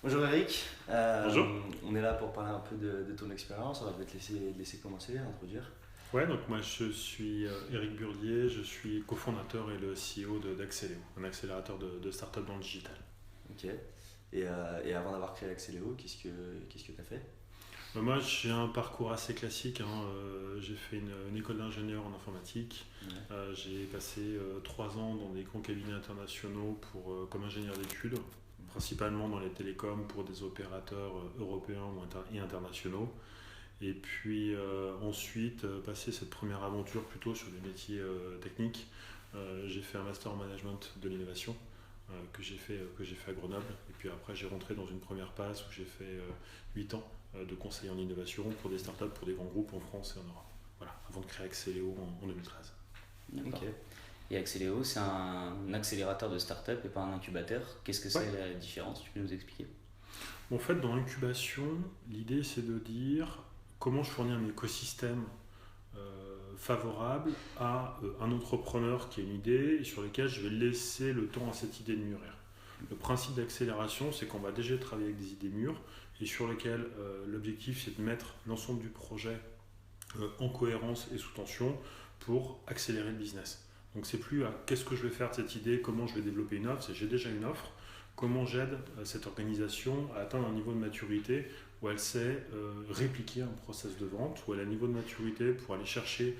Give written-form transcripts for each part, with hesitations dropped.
Bonjour Eric. Bonjour. On est là pour parler un peu de ton expérience. Alors je vais te laisser commencer, introduire. Ouais, donc moi je suis Éric Burdier, je suis cofondateur et le CEO d'Axeléo, un accélérateur de start-up dans le digital. Ok. Et avant d'avoir créé Axeléo, qu'est-ce que tu as fait? Moi j'ai un parcours assez classique, hein. J'ai fait une école d'ingénieur en informatique. Ouais. J'ai passé 3 ans dans des grands cabinets internationaux comme ingénieur d'études, principalement dans les télécoms pour des opérateurs européens et internationaux. Et puis ensuite, passer cette première aventure plutôt sur des métiers techniques, j'ai fait un master en management de l'innovation que j'ai fait à Grenoble. Et puis après, j'ai rentré dans une première passe où j'ai fait 8 ans de conseiller en innovation pour des startups, pour des grands groupes en France et en Europe. Voilà, avant de créer Axeléo en 2013. D'accord. Ok. Et Axeléo, c'est un accélérateur de start-up et pas un incubateur. Qu'est-ce que Ouais. c'est la différence? Tu peux nous expliquer? En fait, dans l'incubation, l'idée c'est de dire comment je fournis un écosystème favorable à un entrepreneur qui a une idée et sur lequel je vais laisser le temps à cette idée de mûrir. Le principe d'accélération, c'est qu'on va déjà travailler avec des idées mûres et sur lesquelles l'objectif c'est de mettre l'ensemble du projet en cohérence et sous tension pour accélérer le business. Donc c'est plus à qu'est-ce que je vais faire de cette idée, comment je vais développer une offre, c'est j'ai déjà une offre, comment j'aide cette organisation à atteindre un niveau de maturité où elle sait répliquer un process de vente, où elle a un niveau de maturité pour aller chercher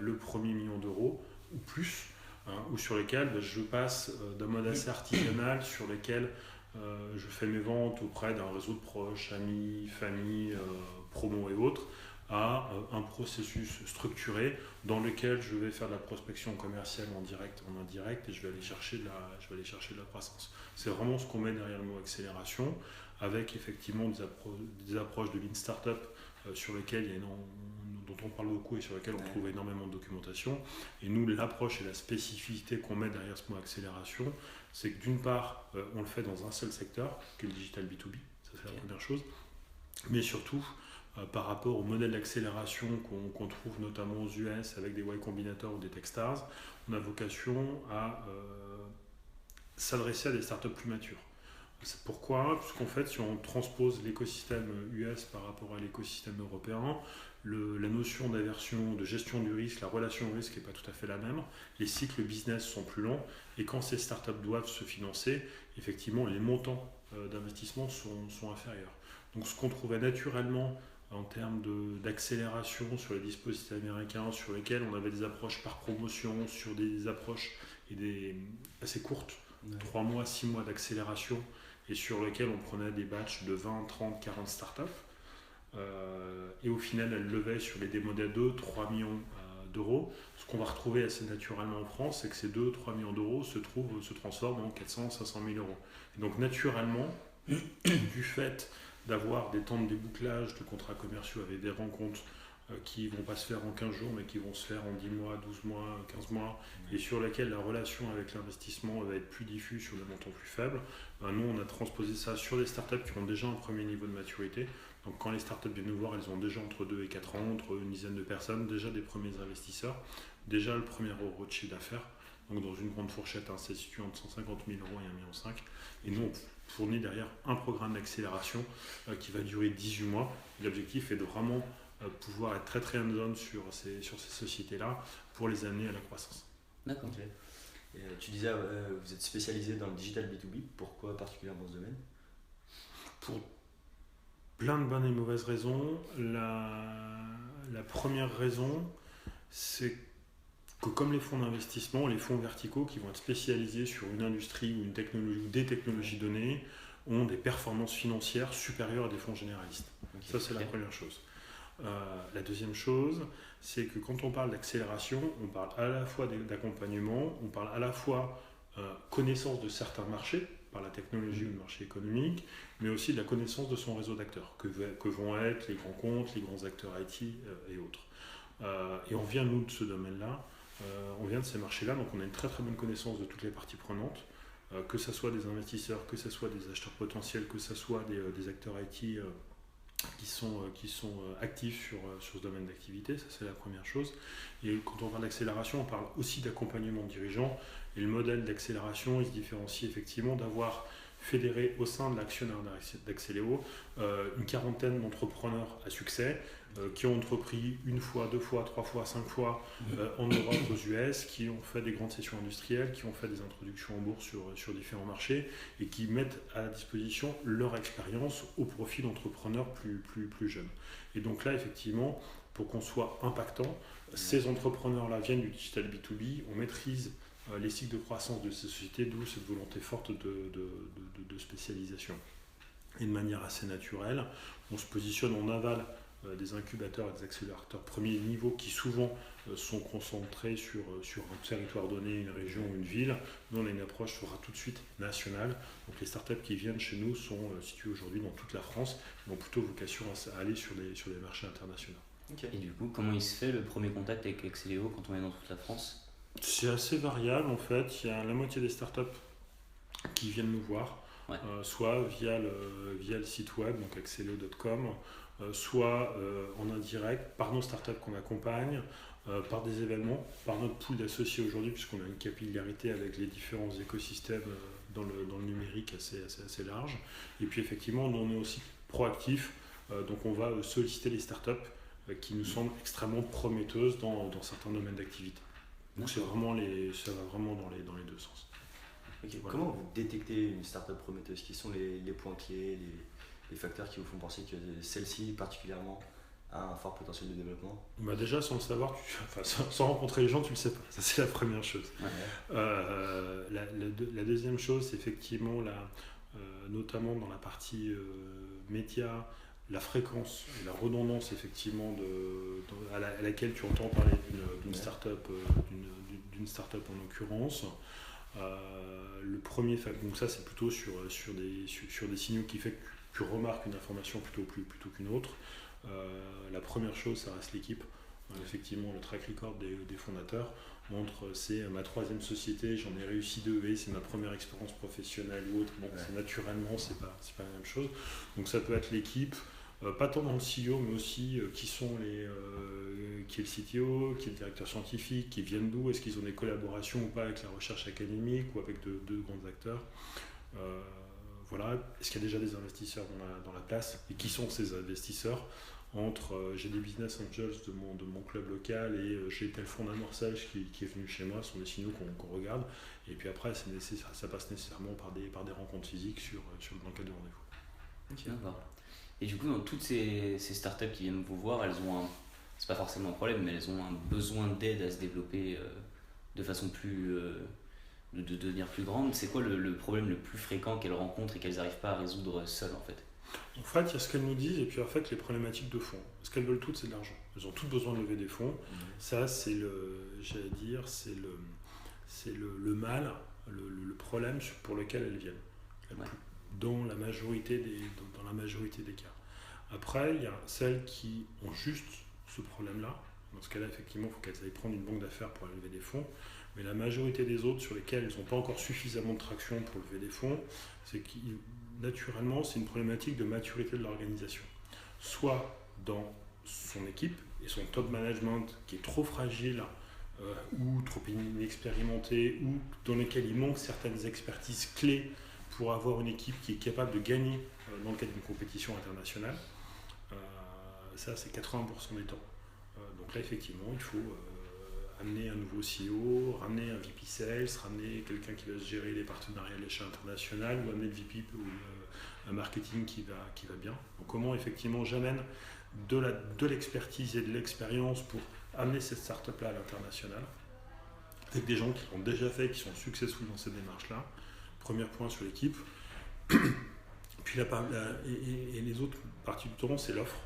le premier million d'euros ou plus, hein, ou sur lesquels je passe d'un mode assez artisanal sur lesquels je fais mes ventes auprès d'un réseau de proches, amis, famille, promo et autres, à un processus structuré dans lequel je vais faire de la prospection commerciale en direct, en indirect, et je vais aller chercher de la croissance. C'est vraiment ce qu'on met derrière le mot accélération, avec effectivement des approches de Lean Startup sur lesquelles dont on parle beaucoup et sur lesquelles on trouve énormément de documentation. Et nous, l'approche et la spécificité qu'on met derrière ce mot accélération, c'est que d'une part, on le fait dans un seul secteur, qui est le digital B2B, ça c'est la première chose, mais surtout, par rapport au modèle d'accélération qu'on trouve notamment aux US avec des Y Combinator ou des Techstars, on a vocation à s'adresser à des startups plus matures. C'est pourquoi, puisqu'en fait, si on transpose l'écosystème US par rapport à l'écosystème européen, la notion d'aversion, de gestion du risque, la relation au risque n'est pas tout à fait la même, les cycles business sont plus longs, et quand ces startups doivent se financer, effectivement, les montants d'investissement sont inférieurs. Donc ce qu'on trouvait naturellement en termes d'accélération sur les dispositifs américains, sur lesquels on avait des approches par promotion, sur des approches assez courtes, 3 mois, 6 mois d'accélération, et sur lesquels on prenait des batchs de 20, 30, 40 startups. Et au final, elles levaient sur les démos à 2, 3 millions d'euros. Ce qu'on va retrouver assez naturellement en France, c'est que ces 2, 3 millions d'euros se transforment en 400, 500 000 euros. Et donc naturellement, du fait d'avoir des temps de débouclage de contrats commerciaux avec des rencontres qui ne vont pas se faire en 15 jours, mais qui vont se faire en 10 mois, 12 mois, 15 mois, et sur lesquels la relation avec l'investissement va être plus diffuse sur des montants plus faibles, nous, on a transposé ça sur des startups qui ont déjà un premier niveau de maturité. Donc quand les startups viennent nous voir, elles ont déjà entre 2 et 4 ans, entre une dizaine de personnes, déjà des premiers investisseurs, déjà le premier euro de chiffre d'affaires. Donc dans une grande fourchette, c'est situé entre 150 000 euros et 1,5 million. Et nous, on fournit derrière un programme d'accélération qui va durer 18 mois. L'objectif est de vraiment pouvoir être très très hands-on sur ces sociétés-là pour les amener à la croissance. D'accord. Ok. Et, tu disais, vous êtes spécialisé dans le digital B2B. Pourquoi particulièrement ce domaine? Pour plein de bonnes et mauvaises raisons. La première raison, c'est que comme les fonds d'investissement, les fonds verticaux qui vont être spécialisés sur une industrie ou une technologie ou des technologies données ont des performances financières supérieures à des fonds généralistes. Okay. Ça, c'est la première chose. La deuxième chose, c'est que quand on parle d'accélération, on parle à la fois d'accompagnement, on parle à la fois connaissance de certains marchés par la technologie ou le marché économique, mais aussi de la connaissance de son réseau d'acteurs, que vont être les grands comptes, les grands acteurs IT et autres. Et on vient, nous, de ce domaine-là, on vient de ces marchés-là, donc on a une très très bonne connaissance de toutes les parties prenantes, que ce soit des investisseurs, que ce soit des acheteurs potentiels, que ce soit des acteurs IT qui sont actifs sur ce domaine d'activité. Ça, c'est la première chose. Et quand on parle d'accélération, on parle aussi d'accompagnement de dirigeants. Et le modèle d'accélération, il se différencie effectivement d'avoir fédéré au sein de l'actionnaire d'Axeléo une quarantaine d'entrepreneurs à succès qui ont entrepris une fois, deux fois, trois fois, cinq fois en Europe, aux US, qui ont fait des grandes sessions industrielles, qui ont fait des introductions en bourse sur différents marchés et qui mettent à disposition leur expérience au profit d'entrepreneurs plus jeunes. Et donc là, effectivement, pour qu'on soit impactant, ces entrepreneurs-là viennent du digital B2B, on maîtrise les cycles de croissance de ces sociétés, d'où cette volonté forte de spécialisation. Et de manière assez naturelle, on se positionne en aval des incubateurs et des accélérateurs premier niveau qui souvent sont concentrés sur un territoire donné, une région ou une ville. Nous, on a une approche sera tout de suite nationale. Donc les startups qui viennent chez nous sont situées aujourd'hui dans toute la France, mais ont plutôt vocation à aller sur des marchés internationaux. Okay. Et du coup, comment il se fait le premier contact avec Axeléo quand on est dans toute la France ? C'est assez variable en fait. Il y a la moitié des startups qui viennent nous voir, soit via le site web, donc axeleo.com, soit en indirect par nos startups qu'on accompagne, par des événements, par notre pool d'associés aujourd'hui, puisqu'on a une capillarité avec les différents écosystèmes dans le numérique assez large. Et puis effectivement, nous, on est aussi proactifs, donc on va solliciter les startups qui nous semblent extrêmement prometteuses dans certains domaines d'activité. Donc ça va vraiment dans les deux sens. Okay. Voilà. Comment vous détectez une startup prometteuse ? Quels sont les points clés, les facteurs qui vous font penser que celle-ci particulièrement a un fort potentiel de développement ? Déjà, sans le savoir, sans rencontrer les gens, tu ne le sais pas. Ça, c'est la première chose. Ouais. La deuxième chose, c'est effectivement, notamment dans la partie médias, la fréquence et la redondance effectivement à laquelle tu entends parler d'une start-up, d'une start-up en l'occurrence. Le premier, donc ça c'est plutôt sur des signaux qui fait que tu remarques une information plutôt qu'une autre. La première chose, ça reste l'équipe. Effectivement, le track record des fondateurs montre c'est ma troisième société, j'en ai réussi 2 et c'est ma première expérience professionnelle ou autre. Bon, naturellement, c'est pas la même chose. Donc ça peut être l'équipe. Pas tant dans le CEO, mais aussi qui est le CTO, qui est le directeur scientifique, qui viennent d'où, est-ce qu'ils ont des collaborations ou pas avec la recherche académique ou avec de grands acteurs. Voilà. Est-ce qu'il y a déjà des investisseurs dans la place et qui sont ces investisseurs entre j'ai des business angels de mon club local et j'ai tel fonds d'amorçage qui est venu chez moi, ce sont des signaux qu'on regarde. Et puis après, ça passe nécessairement par des rencontres physiques dans le cadre de rendez-vous. Okay. D'accord. Et du coup, dans toutes ces startups qui viennent vous voir, elles ont c'est pas forcément un problème, mais elles ont un besoin d'aide à se développer de façon de devenir plus grande. C'est quoi le problème le plus fréquent qu'elles rencontrent et qu'elles n'arrivent pas à résoudre seules en fait ? En fait, il y a ce qu'elles nous disent et puis en fait les problématiques de fond. Ce qu'elles veulent toutes, c'est de l'argent. Elles ont toutes besoin de lever des fonds. Ça, c'est le mal, le problème pour lequel elles viennent. Dans la majorité des cas. Après, il y a celles qui ont juste ce problème-là. Dans ce cas-là, effectivement, il faut qu'elles aillent prendre une banque d'affaires pour lever des fonds. Mais la majorité des autres sur lesquelles elles n'ont pas encore suffisamment de traction pour lever des fonds, c'est que naturellement, c'est une problématique de maturité de l'organisation. Soit dans son équipe et son top management qui est trop fragile ou trop inexpérimenté ou dans lesquels il manque certaines expertises clés pour avoir une équipe qui est capable de gagner dans le cadre d'une compétition internationale. Ça, c'est 80% des temps. Donc là, effectivement, il faut amener un nouveau CEO, ramener un VP Sales, ramener quelqu'un qui va gérer les partenariats à l'échelle internationale ou amener le VP ou un marketing qui va bien. Donc comment, effectivement, j'amène de l'expertise et de l'expérience pour amener cette start-up-là à l'international avec des gens qui l'ont déjà fait, qui sont successful dans cette démarche-là. Premier point sur l'équipe. Puis et les autres parties du temps, c'est l'offre.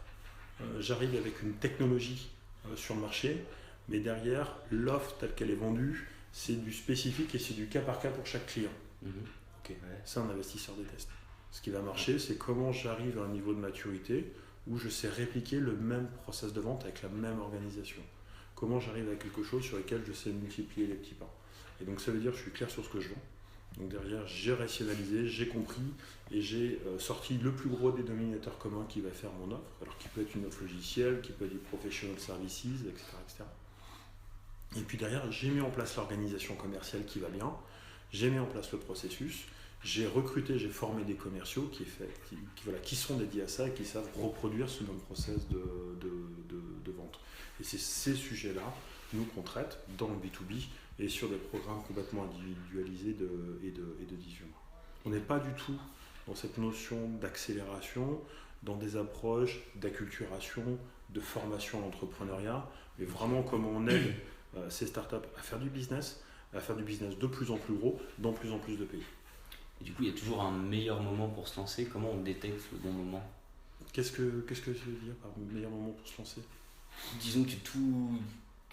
J'arrive avec une technologie sur le marché, mais derrière, l'offre telle qu'elle est vendue, c'est du spécifique et c'est du cas par cas pour chaque client. Okay. Ça, un investisseur déteste. Ce qui va marcher, c'est comment j'arrive à un niveau de maturité où je sais répliquer le même process de vente avec la même organisation. Comment j'arrive à quelque chose sur lequel je sais multiplier les petits pas. Et donc ça veut dire que je suis clair sur ce que je vends. Donc derrière, j'ai rationalisé, j'ai compris et j'ai sorti le plus gros des dénominateurs communs qui va faire mon offre, alors qui peut être une offre logicielle, qui peut être du professional services, etc. Et puis derrière, j'ai mis en place l'organisation commerciale qui va bien, j'ai mis en place le processus, j'ai recruté, j'ai formé des commerciaux qui sont dédiés à ça et qui savent reproduire ce même process de vente. Et c'est ces sujets-là, nous, qu'on traite dans le B2B et sur des programmes complètement individualisés et de 18 mois. On n'est pas du tout dans cette notion d'accélération, dans des approches d'acculturation, de formation à l'entrepreneuriat, mais vraiment comment on aide ces startups à faire du business de plus en plus gros, dans plus en plus de pays. Et du coup, il y a toujours un meilleur moment pour se lancer. Comment on détecte le bon moment? Qu'est-ce que tu veux dire par meilleur moment pour se lancer? Disons que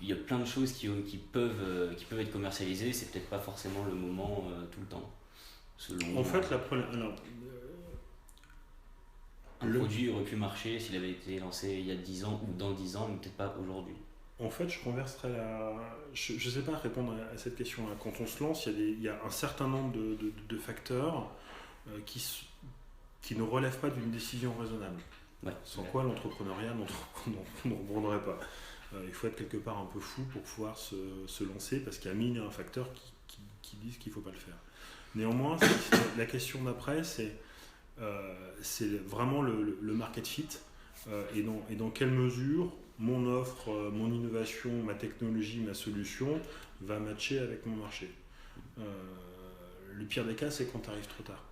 il y a plein de choses qui peuvent être commercialisées, c'est peut-être pas forcément le moment tout le temps. En fait, un produit aurait pu marcher s'il avait été lancé il y a 10 ans ou dans 10 ans, mais peut-être pas aujourd'hui. En fait, je converserais je ne sais pas répondre à cette question-là. Quand on se lance, il y a un certain nombre de facteurs qui ne relèvent pas d'une décision raisonnable. Ouais. Sans quoi l'entrepreneuriat ne rebonderait pas. Il faut être quelque part un peu fou pour pouvoir se lancer, parce qu'il y a mille et un facteurs qui disent qu'il ne faut pas le faire. Néanmoins, la question d'après, c'est vraiment le market fit et dans quelle mesure mon offre, mon innovation, ma technologie, ma solution va matcher avec mon marché. Le pire des cas, c'est quand tu arrives trop tard.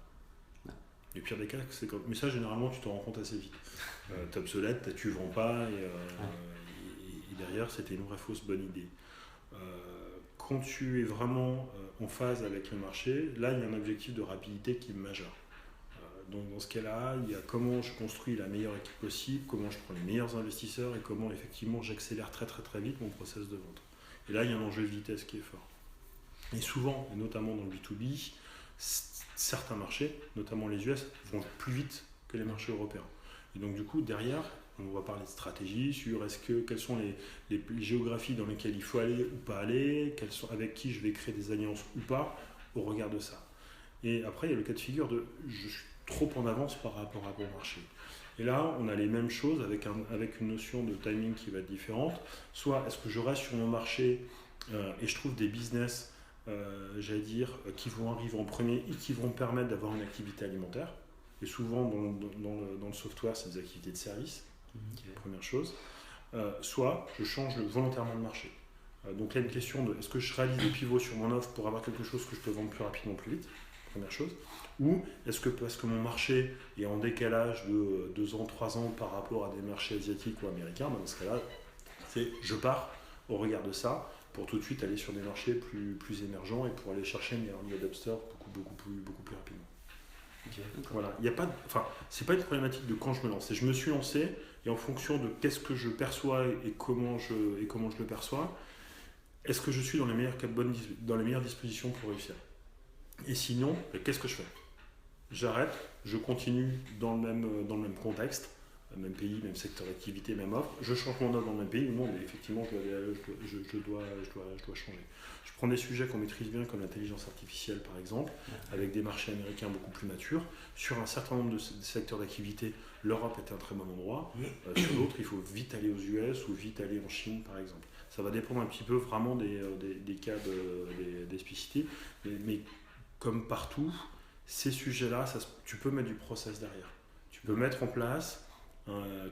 Le pire des cas, c'est quand... Mais ça, généralement, tu t'en rends compte assez vite. T'es obsolète, tu vends pas, et derrière, c'était une vraie fausse bonne idée. Quand tu es vraiment en phase avec le marché, là, il y a un objectif de rapidité qui est majeur. Donc dans ce cas-là, il y a comment je construis la meilleure équipe possible, comment je prends les meilleurs investisseurs et comment effectivement j'accélère très très très vite mon process de vente. Et là, il y a un enjeu de vitesse qui est fort. Et souvent, et notamment dans le B2B, certains marchés, notamment les US, vont plus vite que les marchés européens. Et donc du coup, derrière, on va parler de stratégie sur quelles sont les géographies dans lesquelles il faut aller ou pas aller, avec qui je vais créer des alliances ou pas, au regard de ça. Et après, il y a le cas de figure de je suis trop en avance par rapport à mon marché. Et là, on a les mêmes choses avec une notion de timing qui va être différente. Soit est-ce que je reste sur mon marché et je trouve des business, j'allais dire, qui vont arriver en premier et qui vont me permettre d'avoir une activité alimentaire. Et souvent, dans le software, c'est des activités de service, première chose. Soit je change volontairement de marché. Donc là, une question de est-ce que je réalise des pivots sur mon offre pour avoir quelque chose que je peux vendre plus rapidement, plus vite, première chose. Ou est-ce que parce que mon marché est en décalage de 2 ans, 3 ans par rapport à des marchés asiatiques ou américains, dans ce cas-là, je pars au regard de ça pour tout de suite aller sur des marchés plus émergents et pour aller chercher mes early adopters beaucoup plus rapidement. Okay, voilà, c'est pas une problématique de quand je me lance. Je me suis lancé et en fonction de qu'est-ce que je perçois et comment je le perçois, est-ce que je suis dans les meilleures dispositions pour réussir? Et sinon, qu'est-ce que je fais? J'arrête, je continue dans le même contexte, même pays, même secteur d'activité, même offre. Je change mon offre dans le même pays, non, mais effectivement, je dois changer. Je prends des sujets qu'on maîtrise bien, comme l'intelligence artificielle, par exemple, avec des marchés américains beaucoup plus matures. Sur un certain nombre de secteurs d'activité, l'Europe est un très bon endroit. Sur d'autres, il faut vite aller aux US ou vite aller en Chine, par exemple. Ça va dépendre un petit peu vraiment des cas des spécificités, mais comme partout, ces sujets-là, tu peux mettre du process derrière. Tu peux mettre en place,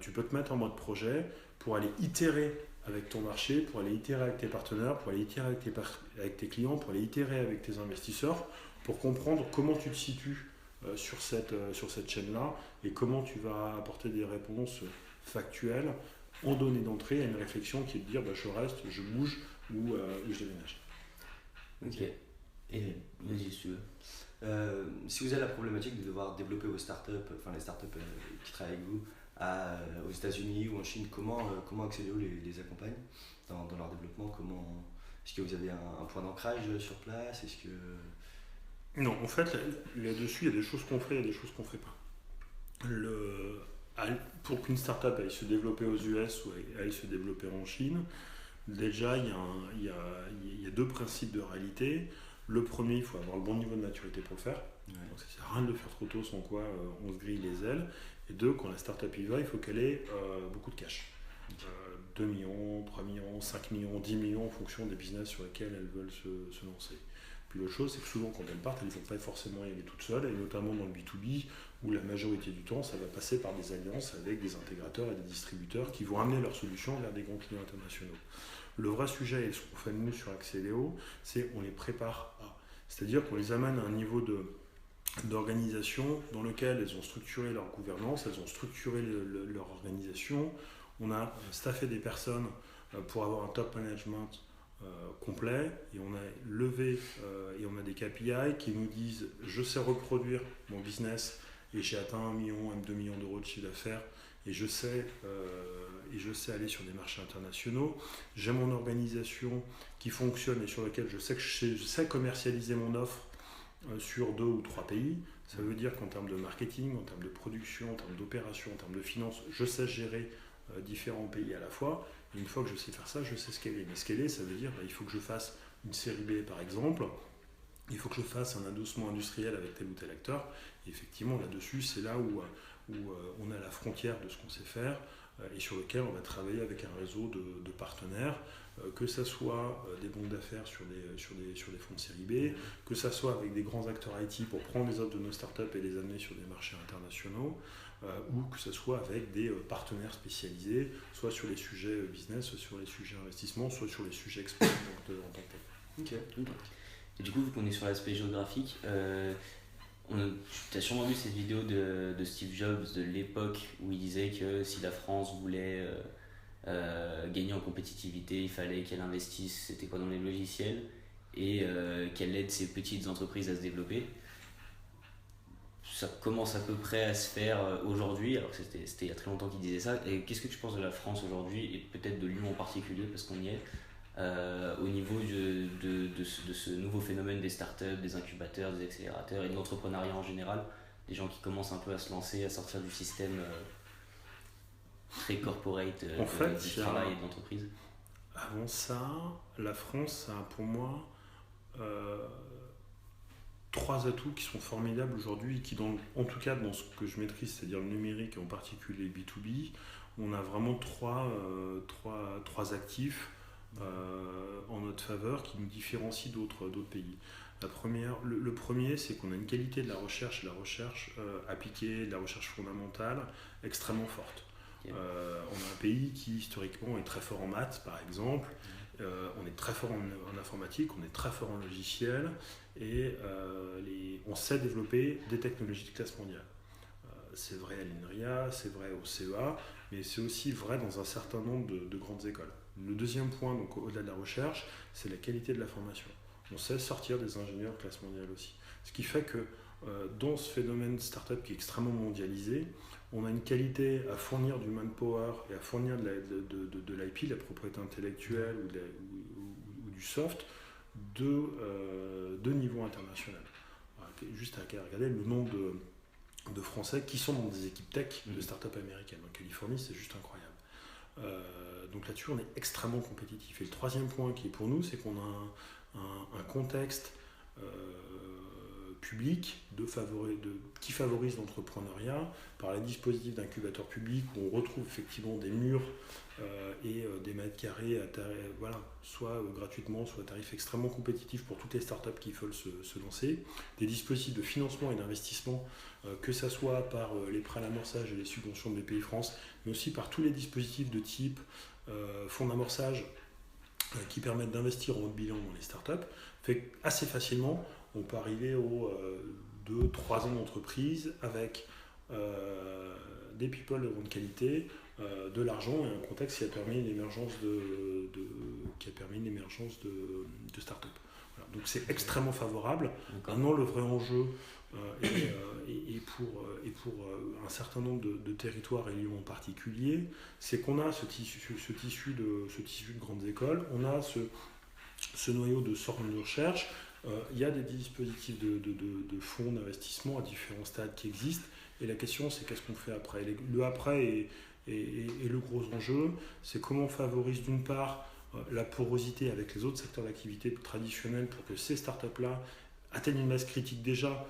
tu peux te mettre en mode projet pour aller itérer avec ton marché, pour aller itérer avec tes partenaires, pour aller itérer avec tes clients, pour aller itérer avec tes investisseurs, pour comprendre comment tu te situes sur cette chaîne-là et comment tu vas apporter des réponses factuelles en données d'entrée à une réflexion qui est de dire je reste, je bouge ou je déménage. Ok. Et vas-y si tu veux. Si vous avez la problématique de devoir développer vos startups, enfin les startups qui travaillent avec vous, aux États-Unis ou en Chine, comment Axeleo les accompagne dans leur développement? Est-ce que vous avez un point d'ancrage sur place? Non, en fait, là-dessus, il y a des choses qu'on fait et des choses qu'on ne fait pas. Pour qu'une startup aille se développer aux US ou aille se développer en Chine, déjà, il y a 2 principes de réalité. Le premier, il faut avoir le bon niveau de maturité pour le faire. Ouais. Donc ça ne sert à rien de le faire trop tôt, sans quoi on se grille les ailes. Et 2, quand la startup y va, il faut qu'elle ait beaucoup de cash. 2 millions, 3 millions, 5 millions, 10 millions en fonction des business sur lesquels elles veulent se lancer. Puis l'autre chose, c'est que souvent quand elles partent, elles ne vont pas forcément y aller toutes seules, et notamment dans le B2B, où la majorité du temps, ça va passer par des alliances avec des intégrateurs et des distributeurs qui vont amener leurs solutions vers des grands clients internationaux. Le vrai sujet, et ce qu'on fait nous sur Axeléo, c'est on les prépare à. C'est-à-dire qu'on les amène à un niveau d'organisation dans lequel elles ont structuré leur gouvernance, elles ont structuré leur organisation. On a staffé des personnes pour avoir un top management complet, et on a levé et on a des KPI qui nous disent je sais reproduire mon business et j'ai atteint 1 million, 2 millions d'euros de chiffre d'affaires et je sais aller sur des marchés internationaux. J'ai mon organisation qui fonctionne et sur laquelle je sais commercialiser mon offre sur 2 ou 3 pays. Ça veut dire qu'en termes de marketing, en termes de production, en termes d'opération, en termes de finances, je sais gérer différents pays à la fois. Et une fois que je sais faire ça, je sais scaler. Mais scaler, ça veut dire il faut que je fasse une série B par exemple, il faut que je fasse un adossement industriel avec tel ou tel acteur. Et effectivement, là-dessus, c'est là où on a la frontière de ce qu'on sait faire et sur lequel on va travailler avec un réseau de partenaires, que ce soit des banques d'affaires sur des fonds de série B, que ce soit avec des grands acteurs IT pour prendre les offres de nos startups et les amener sur des marchés internationaux, ou que ce soit avec des partenaires spécialisés, soit sur les sujets business, soit sur les sujets investissement, soit sur les sujets export en tant que tel. Ok. Et du coup, vu qu'on est sur l'aspect géographique, tu as sûrement vu cette vidéo de Steve Jobs de l'époque où il disait que si la France voulait gagner en compétitivité, il fallait qu'elle investisse, c'était quoi, dans les logiciels, et qu'elle aide ses petites entreprises à se développer. Ça commence à peu près à se faire aujourd'hui, alors que c'était il y a très longtemps qu'il disait ça. Et qu'est-ce que tu penses de la France aujourd'hui, et peut-être de Lyon en particulier, parce qu'on y est, au niveau de ce nouveau phénomène des startups, des incubateurs, des accélérateurs et de l'entrepreneuriat en général, des gens qui commencent un peu à se lancer, à sortir du système très corporate du travail et de l'entreprise. Avant ça, la France a pour moi 3 atouts qui sont formidables aujourd'hui, qui en tout cas dans ce que je maîtrise, c'est-à-dire le numérique et en particulier B2B, on a vraiment trois actifs en notre faveur qui nous différencient d'autres pays. Le premier, c'est qu'on a une qualité de la recherche, et la recherche appliquée, de la recherche fondamentale extrêmement forte. Okay. On a un pays qui historiquement est très fort en maths par exemple, on est très fort en informatique, on est très fort en logiciel, et on sait développer des technologies de classe mondiale. C'est vrai à l'INRIA, c'est vrai au CEA, mais c'est aussi vrai dans un certain nombre de grandes écoles. Le deuxième point, donc au-delà de la recherche, c'est la qualité de la formation. On sait sortir des ingénieurs de classe mondiale aussi. Ce qui fait que dans ce phénomène startup qui est extrêmement mondialisé, on a une qualité à fournir du manpower et à fournir de l'IP, la propriété intellectuelle ou du soft, de niveau international. Juste à regarder le nombre de Français qui sont dans des équipes tech de startups américaines. En Californie, c'est juste incroyable. Donc là-dessus, on est extrêmement compétitif. Et le troisième point qui est pour nous, c'est qu'on a un contexte public qui favorise l'entrepreneuriat par les dispositifs d'incubateurs publics où on retrouve effectivement des murs et des mètres carrés soit gratuitement, soit à tarif extrêmement compétitif pour toutes les startups qui veulent se lancer, des dispositifs de financement et d'investissement, que ce soit par les prêts à l'amorçage et les subventions de BPI France, mais aussi par tous les dispositifs de type fonds d'amorçage qui permettent d'investir en haut de bilan dans les startups, fait assez facilement on peut arriver aux 2-3 ans d'entreprise avec des people de grande qualité, de l'argent et un contexte qui a permis l'émergence de start-up. Voilà. Donc c'est extrêmement favorable. Maintenant, le vrai enjeu et pour un certain nombre de territoires et Lyon en particulier, c'est qu'on a ce tissu de grandes écoles, on a ce noyau de sortes de recherche. Il y a des dispositifs de fonds d'investissement à différents stades qui existent, et la question c'est qu'est-ce qu'on fait après. Le après et le gros enjeu, c'est comment on favorise d'une part la porosité avec les autres secteurs d'activité traditionnels pour que ces startups-là atteignent une masse critique déjà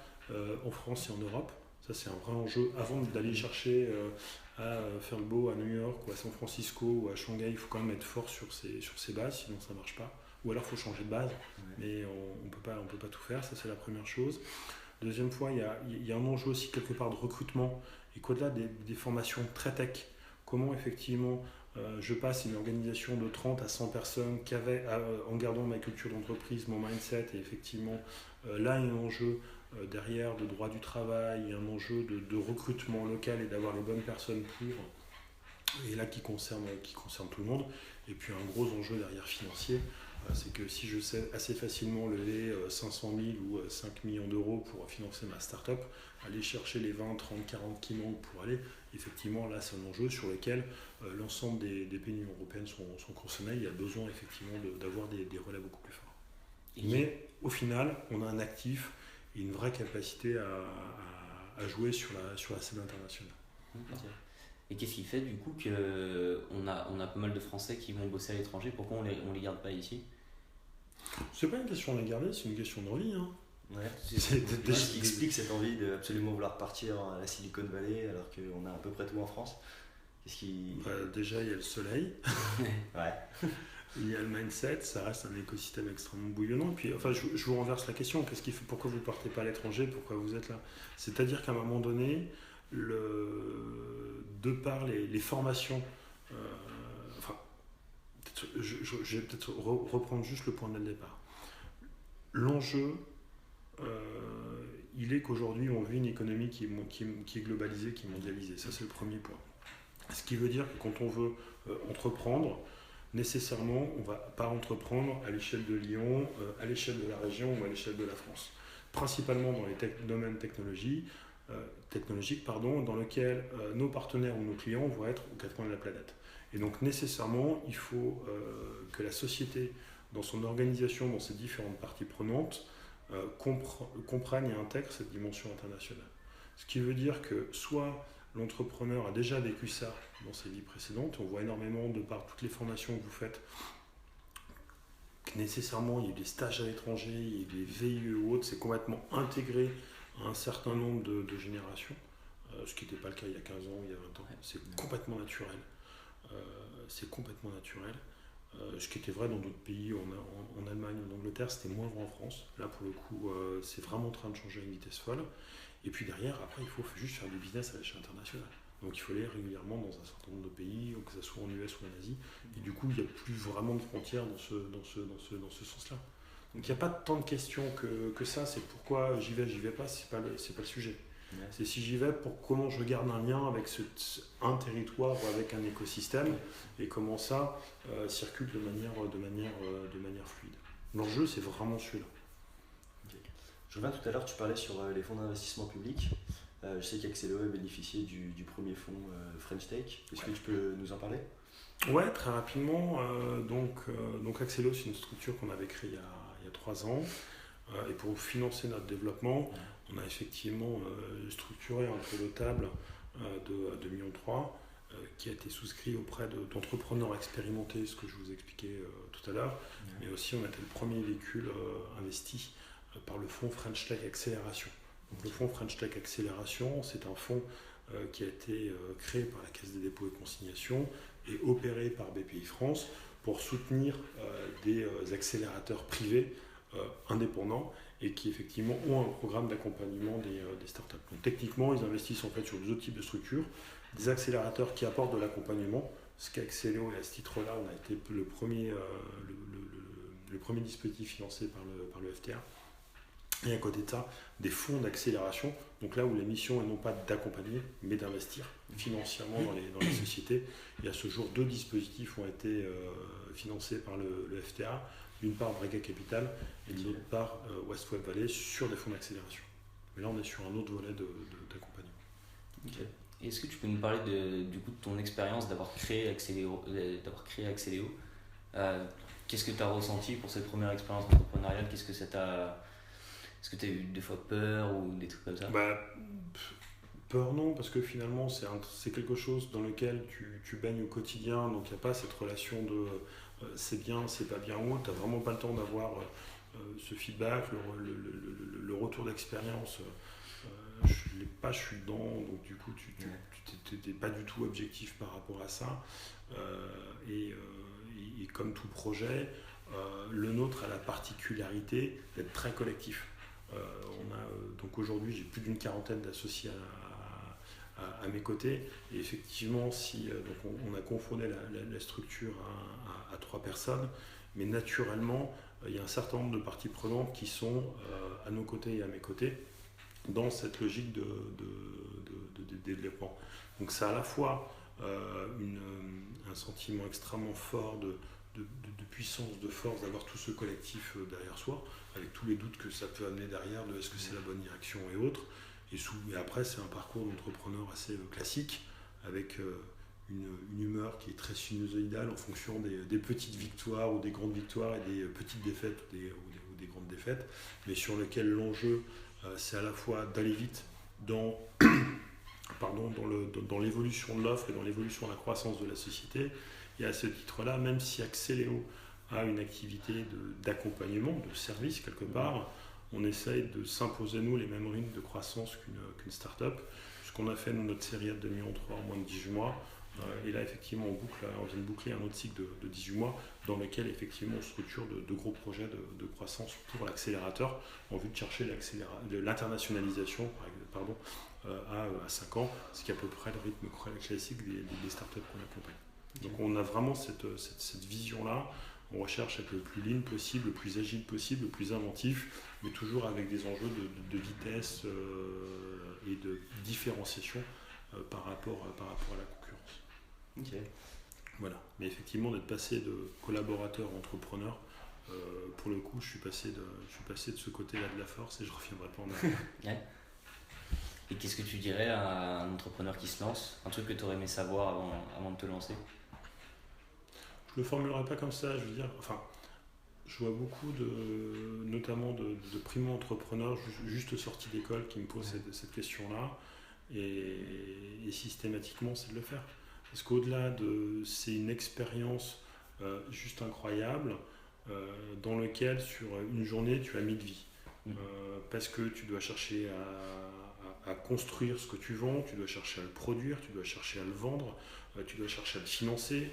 en France et en Europe. Ça c'est un vrai enjeu. Avant d'aller chercher à faire le beau à New York ou à San Francisco ou à Shanghai, il faut quand même être fort sur ces bases, sinon ça ne marche pas. ou alors il faut changer de base, mais on peut pas tout faire, ça c'est la première chose. Deuxième fois, il y a un enjeu aussi quelque part de recrutement, et qu'au-delà des formations très tech, comment effectivement je passe une organisation de 30 à 100 personnes en gardant ma culture d'entreprise, mon mindset, et effectivement là il y a un enjeu derrière de droit du travail, il y a un enjeu de recrutement local et d'avoir les bonnes personnes pour, et là qui concerne tout le monde. Et puis un gros enjeu derrière financier, c'est que si je sais assez facilement lever 500 000 ou 5 millions d'euros pour financer ma start-up, aller chercher les 20, 30, 40 qui manquent pour aller, effectivement là c'est un enjeu sur lequel l'ensemble des pays de l'Union européenne sont concernés. Il y a besoin effectivement d'avoir des relais beaucoup plus forts. Mais au final, on a un actif et une vraie capacité à jouer sur la scène internationale. Okay. Et qu'est-ce qui fait du coup qu'on a pas mal de Français qui vont bosser à l'étranger? Pourquoi on les garde pas ici? C'est pas une question de les garder, c'est une question d'envie. Hein. Ouais. Ce qui explique cette envie de absolument vouloir partir à la Silicon Valley alors qu'on a à peu près tout en France. Déjà, il y a le soleil. Ouais. Il y a le mindset, ça reste un écosystème extrêmement bouillonnant. Et puis, enfin, je vous renverse la question, pourquoi vous ne partez pas à l'étranger, pourquoi vous êtes là? C'est-à-dire qu'à un moment donné, de par les formations, je vais peut-être reprendre juste le point de départ. L'enjeu, il est qu'aujourd'hui, on vit une économie qui est globalisée, qui est mondialisée. Ça, c'est le premier point. Ce qui veut dire que quand on veut entreprendre, nécessairement, on ne va pas entreprendre à l'échelle de Lyon, à l'échelle de la région ou à l'échelle de la France. Principalement dans les domaines technologiques, dans lesquels nos partenaires ou nos clients vont être aux quatre coins de la planète. Et donc nécessairement, il faut que la société, dans son organisation, dans ses différentes parties prenantes, comprenne et intègre cette dimension internationale. Ce qui veut dire que soit l'entrepreneur a déjà vécu ça dans ses vies précédentes, on voit énormément de par toutes les formations que vous faites, que nécessairement il y a eu des stages à l'étranger, il y a eu des VIE ou autres, c'est complètement intégré à un certain nombre de générations, ce qui n'était pas le cas il y a 15 ans, il y a 20 ans, c'est complètement naturel. Ce qui était vrai dans d'autres pays, en Allemagne ou en Angleterre, c'était moins vrai en France. Là, pour le coup, c'est vraiment en train de changer à une vitesse folle. Et puis derrière, après, il faut juste faire du business à l'échelle internationale. Donc il faut aller régulièrement dans un certain nombre de pays, que ce soit en US ou en Asie. Et du coup, il n'y a plus vraiment de frontières dans ce sens-là. Donc il n'y a pas tant de questions que ça. C'est pourquoi j'y vais pas, c'est pas le sujet. Ouais. C'est si j'y vais, comment je garde un lien avec un territoire ou avec un écosystème et comment ça circule de manière fluide. L'enjeu, c'est vraiment celui-là. Okay. Je reviens tout à l'heure, tu parlais sur les fonds d'investissement public. Je sais qu'Axeléo a bénéficié du premier fonds French Tech. Est-ce que tu peux nous en parler? Ouais, très rapidement. Donc Axeléo, c'est une structure qu'on avait créée il y a 3 ans. Et pour financer notre développement, on a effectivement structuré un tour de table de 2,3 millions qui a été souscrit auprès d'entrepreneurs expérimentés, ce que je vous expliquais tout à l'heure. Mais aussi, on a été le premier véhicule investi par le fonds French Tech Accélération. Donc, le fonds French Tech Accélération, c'est un fonds qui a été créé par la Caisse des dépôts et consignations et opéré par BPI France pour soutenir des accélérateurs privés indépendants et qui effectivement ont un programme d'accompagnement des startups. Donc techniquement, ils investissent en fait sur deux types de structures, des accélérateurs qui apportent de l'accompagnement, ce qu'Axeléo et à ce titre-là, on a été le premier dispositif financé par le FTA. Et à côté de ça, des fonds d'accélération, donc là où la mission est non pas d'accompagner, mais d'investir financièrement dans les sociétés. Et à ce jour, 2 dispositifs ont été financés par le FTA. D'une part Brega Capital et de l'autre part West Web Valley sur des fonds d'accélération. Mais là on est sur un autre volet d'accompagnement. Okay. Est-ce que tu peux nous parler de ton expérience d'avoir créé Axeléo? Qu'est-ce que tu as ressenti pour cette première expérience entrepreneuriale? Qu'est-ce que ça t'a... Est-ce que tu as eu des fois peur ou des trucs comme ça? Peur non, parce que finalement c'est quelque chose dans lequel tu baignes au quotidien, donc il n'y a pas cette relation de c'est bien, c'est pas bien ou tu n'as vraiment pas le temps d'avoir ce feedback, le retour d'expérience. Je ne l'ai pas, je suis dedans, donc du coup tu n'étais pas du tout objectif par rapport à ça. Et comme tout projet, Le nôtre a la particularité d'être très collectif. Donc aujourd'hui, j'ai plus d'une quarantaine d'associés à mes côtés. Et effectivement, donc on a confondé la structure à 3 personnes, mais naturellement, il y a un certain nombre de parties prenantes qui sont à nos côtés et à mes côtés dans cette logique de développement. Donc c'est à la fois un sentiment extrêmement fort de puissance, de force, d'avoir tout ce collectif derrière soi, avec tous les doutes que ça peut amener derrière, de est-ce que c'est la bonne direction et autres. Et après, c'est un parcours d'entrepreneur assez classique, avec une humeur qui est très sinusoïdale en fonction des petites victoires ou des grandes victoires et des petites défaites ou des grandes défaites, mais sur lequel l'enjeu, c'est à la fois d'aller vite dans l'évolution de l'offre et dans l'évolution de la croissance de la société. Et à ce titre-là, même si Axeléo a une activité d'accompagnement, de service quelque part, on essaye de s'imposer nous les mêmes rythmes de croissance qu'une start-up. Ce qu'on a fait, nous, notre série A de 2,3 millions en moins de 18 mois. Et là, effectivement, on vient de boucler un autre cycle de 18 mois dans lequel, effectivement, on structure de gros projets de croissance pour l'accélérateur en vue de chercher l'internationalisation à 5 ans, ce qui est à peu près le rythme classique des startups qu'on accompagne. Donc on a vraiment cette vision-là. On recherche à être le plus lean possible, le plus agile possible, le plus inventif, mais toujours avec des enjeux de vitesse et de différenciation par rapport à la concurrence. Ok. Voilà. Mais effectivement, d'être passé de collaborateur à entrepreneur, pour le coup, je suis passé de ce côté-là de la force et je ne reviendrai pas en arrière. Ouais. Et qu'est-ce que tu dirais à un entrepreneur qui se lance? Un truc que tu aurais aimé savoir avant de te lancer? Je ne le formulerai pas comme ça, je veux dire, enfin, je vois beaucoup notamment de primo-entrepreneurs juste sortis d'école qui me posent cette question-là, et systématiquement, c'est de le faire. Parce qu'au-delà c'est une expérience juste incroyable, dans laquelle sur une journée, tu as 1000 vies. Parce que tu dois chercher à construire ce que tu vends, tu dois chercher à le produire, tu dois chercher à le vendre, tu dois chercher à le financer,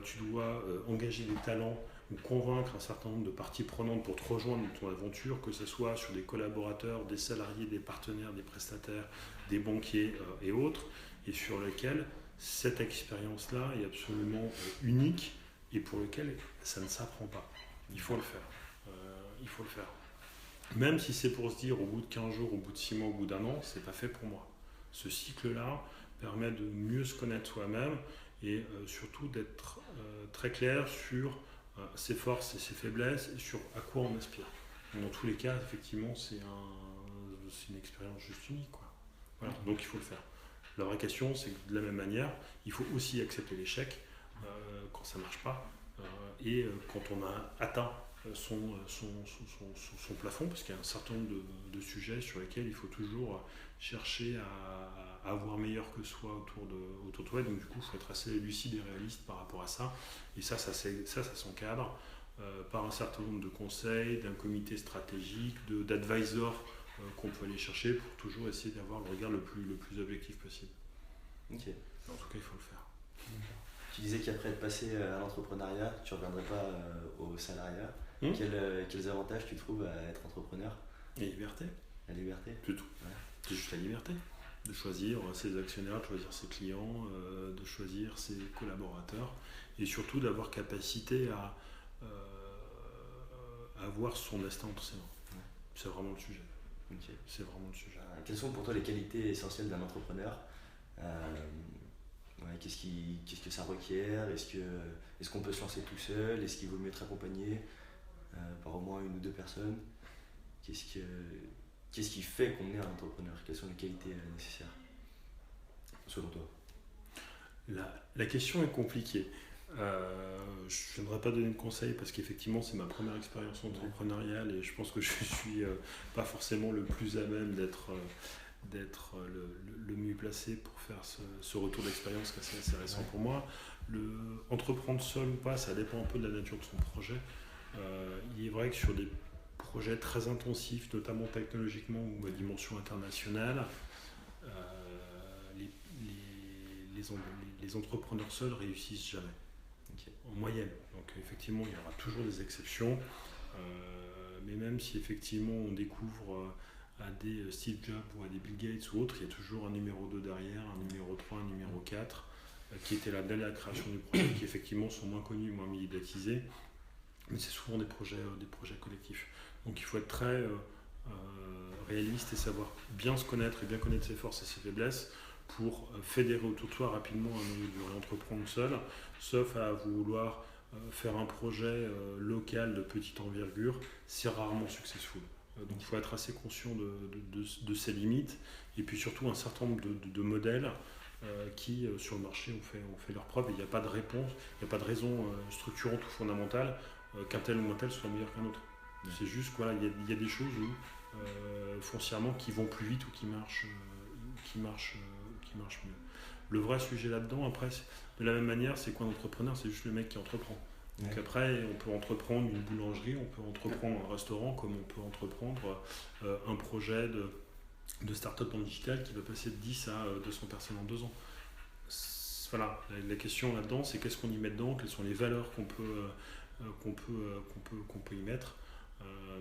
tu dois engager des talents ou convaincre un certain nombre de parties prenantes pour te rejoindre dans ton aventure, que ce soit sur des collaborateurs, des salariés, des partenaires, des prestataires, des banquiers et autres, et sur lequel cette expérience-là est absolument unique et pour lequel ça ne s'apprend pas. Il faut le faire. Même si c'est pour se dire au bout de 15 jours, au bout de 6 mois, au bout d'un an, c'est pas fait pour moi. Ce cycle-là permet de mieux se connaître soi-même et surtout d'être très clair sur ses forces et ses faiblesses et sur à quoi on aspire. Dans tous les cas, effectivement, c'est une expérience juste unique, quoi. Voilà. Donc il faut le faire. La vraie question, c'est que de la même manière, il faut aussi accepter l'échec quand ça ne marche pas et quand on a atteint son plafond, parce qu'il y a un certain nombre de sujets sur lesquels il faut toujours chercher à avoir meilleur que soi autour de toi. Donc du coup, il faut être assez lucide et réaliste par rapport à ça. Et ça s'encadre par un certain nombre de conseils, d'un comité stratégique, d'advisors qu'on peut aller chercher pour toujours essayer d'avoir le regard le plus objectif possible. Ok. En tout cas, il faut le faire. Tu disais qu'après être passé à l'entrepreneuriat, tu ne reviendrais pas au salariat. Quels avantages tu trouves à être entrepreneur? La liberté. La liberté? C'est tout. Ouais. C'est juste la liberté. De choisir ses actionnaires, de choisir ses clients, de choisir ses collaborateurs et surtout d'avoir capacité à avoir son destin entre ses mains. Ouais. C'est vraiment le sujet. Okay. C'est vraiment le sujet. Quelles sont pour toi les qualités essentielles d'un entrepreneur? Qu'est-ce que ça requiert? Est-ce qu'on peut se lancer tout seul? Est-ce qu'il vaut mieux être accompagné par au moins une ou deux personnes? Qu'est-ce qui fait qu'on est un entrepreneur? Quelles sont les qualités nécessaires selon toi? La question est compliquée. Je n'aimerais pas donner de conseils parce qu'effectivement c'est ma première expérience entrepreneuriale et je pense que je suis pas forcément le plus à même d'être le mieux placé pour faire ce retour d'expérience qui est assez récent pour moi. Entreprendre seul ou pas, ça dépend un peu de la nature de son projet. Il est vrai que sur des projets très intensifs, notamment technologiquement ou à dimension internationale, les entrepreneurs seuls réussissent jamais. en moyenne. Donc effectivement, il y aura toujours des exceptions, mais même si effectivement on découvre à des Steve Jobs ou à des Bill Gates ou autres, il y a toujours un numéro 2 derrière, un numéro 3, un numéro 4, qui étaient là dès la création du projet, qui effectivement sont moins connus, moins médiatisés, mais c'est souvent des projets collectifs. Donc il faut être très réaliste et savoir bien se connaître et bien connaître ses forces et ses faiblesses pour fédérer autour de soi rapidement un noyau dur et entreprendre seul, sauf à vouloir faire un projet local de petite envergure, c'est rarement successful. Donc il faut être assez conscient de ses limites et puis surtout un certain nombre de modèles qui sur le marché ont fait leurs preuves et il n'y a pas de réponse, il n'y a pas de raison structurante ou fondamentale qu'un tel ou un tel soit meilleur qu'un autre. C'est juste qu'il y a des choses où, foncièrement qui vont plus vite ou qui marchent mieux. Le vrai sujet là-dedans, après, de la même manière, c'est quoi un entrepreneur? C'est juste le mec qui entreprend. Donc après, on peut entreprendre une boulangerie, on peut entreprendre un restaurant, comme on peut entreprendre un projet de start-up en digital qui va passer de 10 à 200 personnes en 2 ans. Voilà, la question là-dedans, c'est qu'est-ce qu'on y met dedans, quelles sont les valeurs qu'on peut y mettre,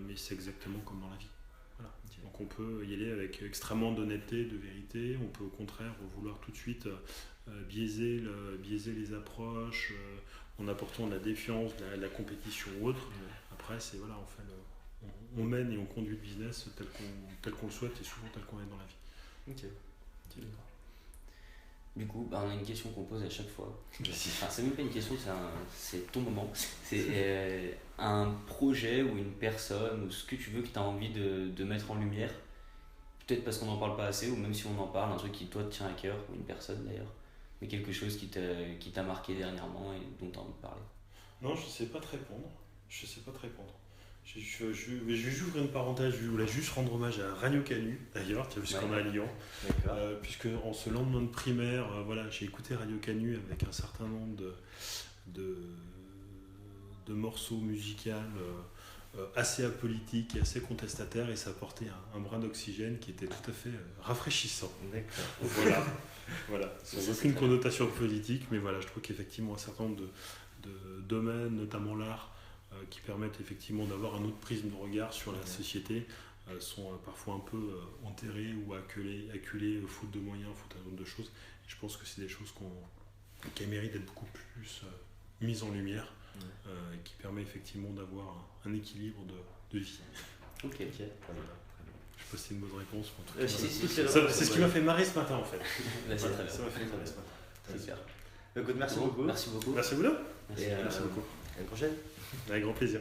mais c'est exactement comme dans la vie. Voilà. Donc on peut y aller avec extrêmement d'honnêteté, de vérité, on peut au contraire vouloir tout de suite biaiser les approches en apportant de la défiance, de la compétition ou autre. Après, c'est voilà, on mène et on conduit le business tel qu'on le souhaite et souvent tel qu'on est dans la vie. Ok. Du coup, on a une question qu'on pose à chaque fois. Enfin, c'est même pas une question, c'est ton moment. C'est un projet ou une personne ou ce que tu veux que tu as envie de mettre en lumière. Peut-être parce qu'on n'en parle pas assez ou même si on en parle, un truc qui toi te tient à cœur, ou une personne d'ailleurs. Mais quelque chose qui t'a marqué dernièrement et dont tu as envie de parler. Non, je sais pas te répondre. Je vais juste ouvrir une parenthèse, je voulais juste rendre hommage à Ragno Canu, d'ailleurs, puisqu'on est à Lyon. Puisque en ce lendemain de primaire, j'ai écouté Ragno Canu avec un certain nombre de morceaux musicaux assez apolitiques et assez contestataires, et ça apportait un brin d'oxygène qui était tout à fait rafraîchissant. D'accord. Voilà. Sans aucune connotation politique, mais voilà, je trouve qu'effectivement un certain nombre de domaines, notamment l'art, qui permettent effectivement d'avoir un autre prisme de regard sur la société, sont parfois un peu enterrés ou acculés faute de moyens, faute d'un nombre de choses. Et je pense que c'est des choses qui méritent d'être beaucoup plus mises en lumière, et qui permet effectivement d'avoir un équilibre de vie. Ok. Je sais pas si c'est une bonne réponse. C'est ce qui m'a fait marrer ce matin en fait. C'est très bien. Ça m'a fait marrer ce matin. C'est super. Écoute, merci beaucoup. Merci beaucoup. Merci beaucoup. Merci beaucoup. À une prochaine. Avec grand plaisir.